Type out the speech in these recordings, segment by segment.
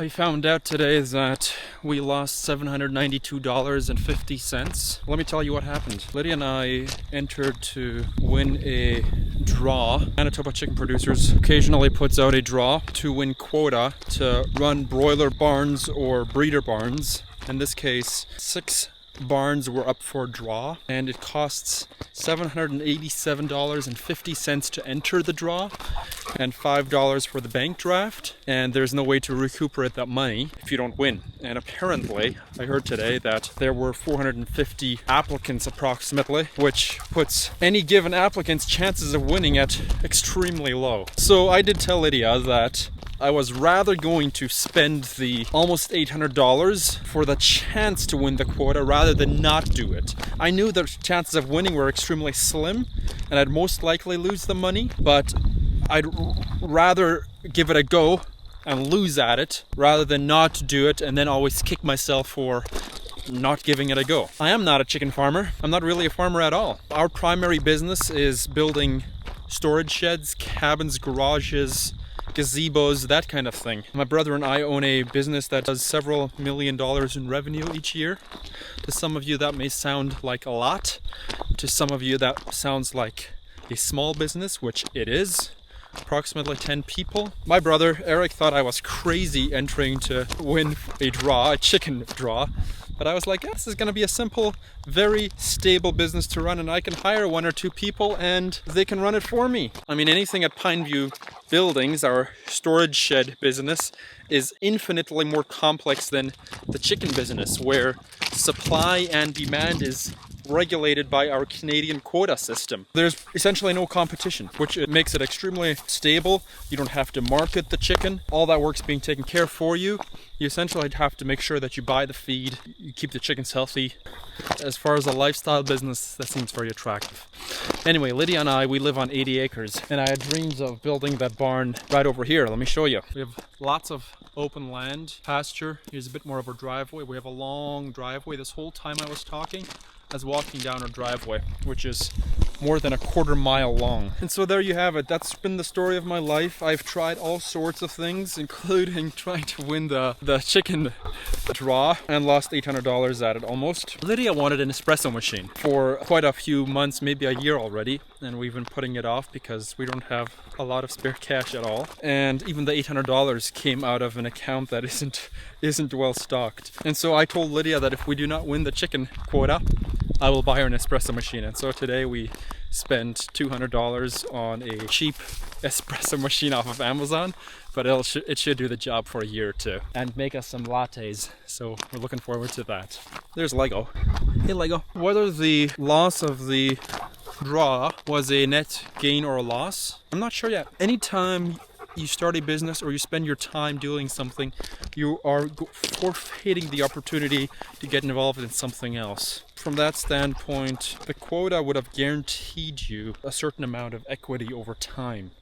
I found out today that we lost $792.50. Let me tell you what happened. Lydia and I entered to win a draw. Manitoba Chicken Producers occasionally puts out a draw to win quota to run broiler barns or breeder barns. In this case, 6 barns were up for a draw, and it costs $787.50 to enter the draw and $5 for the bank draft, and there's no way to recuperate that money if you don't win. And apparently, I heard today that there were 450 applicants approximately, which puts any given applicant's chances of winning at extremely low. So I did tell Lydia that I was rather going to spend the almost $800 for the chance to win the quota rather than not do it. I knew the chances of winning were extremely slim and I'd most likely lose the money, but I'd rather give it a go and lose at it rather than not do it and then always kick myself for not giving it a go. I am not a chicken farmer. I'm not really a farmer at all. Our primary business is building storage sheds, cabins, garages, gazebos, that kind of thing. My brother and I own a business that does several $1 million in revenue each year. To some of you that may sound like a lot. To some of you that sounds like a small business, which it is. Approximately 10 people. My brother Eric thought I was crazy entering to win a draw, a chicken draw. But I was like, this is going to be a simple, very stable business to run, and I can hire 1 or 2 people and they can run it for me. I mean, anything at Pineview Buildings, our storage shed business, is infinitely more complex than the chicken business, where supply and demand is regulated by our Canadian quota system. There's essentially no competition, which makes it extremely stable. You don't have to market the chicken. All that work's being taken care of for you. You essentially have to make sure that you buy the feed, you keep the chickens healthy. As far as a lifestyle business, that seems very attractive. Anyway, Lydia and I, we live on 80 acres, and I had dreams of building that barn right over here. Let me show you. We have lots of open land, pasture. Here's a bit more of our driveway. We have a long driveway. This whole time I was talking, I was walking down our driveway, which is more than a quarter mile long. And so there you have it. That's been the story of my life. I've tried all sorts of things, including trying to win the chicken draw, and lost $800 at it almost. Lydia wanted an espresso machine for quite a few months, maybe a year already, and we've been putting it off because we don't have a lot of spare cash at all. And even the $800 came out of an account that isn't well stocked. And so I told Lydia that if we do not win the chicken quota, I will buy her an espresso machine. And so today we spent $200 on a cheap espresso machine off of Amazon, but it should do the job for a year or two and make us some lattes. So we're looking forward to that. There's Lego. Hey Lego. Whether the loss of the draw was a net gain or a loss, I'm not sure yet. Anytime you start a business or you spend your time doing something, you are forfeiting the opportunity to get involved in something else. From that standpoint, the quota would have guaranteed you a certain amount of equity over time.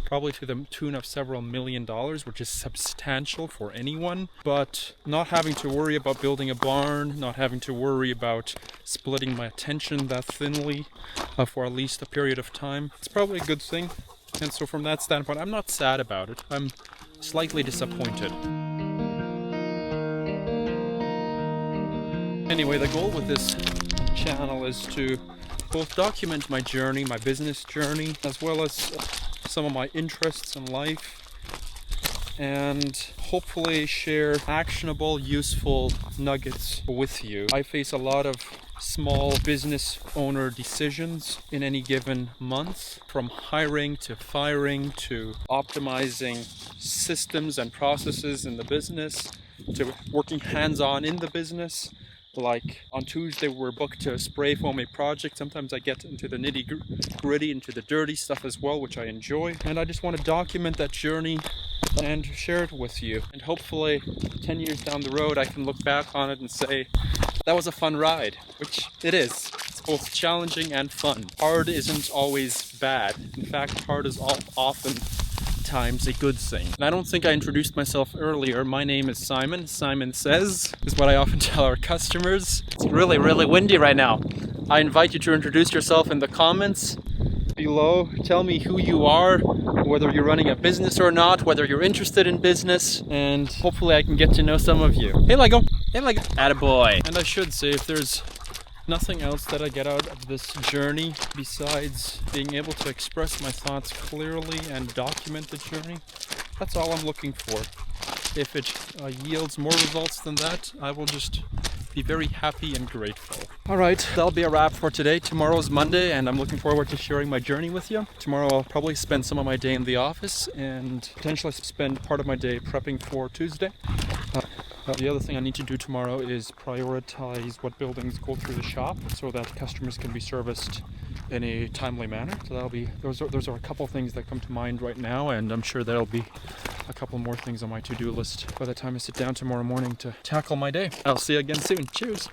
Probably to the tune of several $1 million, which is substantial for anyone. But not having to worry about building a barn, not having to worry about splitting my attention that thinly for at least a period of time, it's probably a good thing. And so from that standpoint, I'm not sad about it. I'm slightly disappointed. Anyway, the goal with this channel is to both document my journey, my business journey, as well as some of my interests in life, and hopefully share actionable, useful nuggets with you. I face a lot of small business owner decisions in any given month, from hiring to firing to optimizing systems and processes in the business to working hands-on in the business. Like on Tuesday we're booked to spray foam a project. Sometimes I get into the nitty-gritty, into the dirty stuff as well, which I enjoy, and I just want to document that journey and share it with you. And hopefully 10 years down the road I can look back on it and say that was a fun ride, which it is. It's both challenging and fun. Hard isn't always bad. In fact, hard is often times a good thing. And I don't think I introduced myself earlier. My name is Simon. Simon Says is what I often tell our customers. It's really, really windy right now. I invite you to introduce yourself in the comments. below. Tell me who you are, whether you're running a business or not, whether you're interested in business, and hopefully I can get to know some of you. Hey Lego! Hey Lego! Attaboy! And I should say, if there's nothing else that I get out of this journey besides being able to express my thoughts clearly and document the journey, that's all I'm looking for. If it yields more results than that, I will just be very happy and grateful. Alright, that'll be a wrap for today. Tomorrow's Monday and I'm looking forward to sharing my journey with you. Tomorrow I'll probably spend some of my day in the office and potentially spend part of my day prepping for Tuesday. The other thing I need to do tomorrow is prioritize what buildings go through the shop so that customers can be serviced in a timely manner. So that'll be those are a couple things that come to mind right now, and I'm sure there'll be a couple more things on my to-do list by the time I sit down tomorrow morning to tackle my day. I'll see you again soon. Cheers.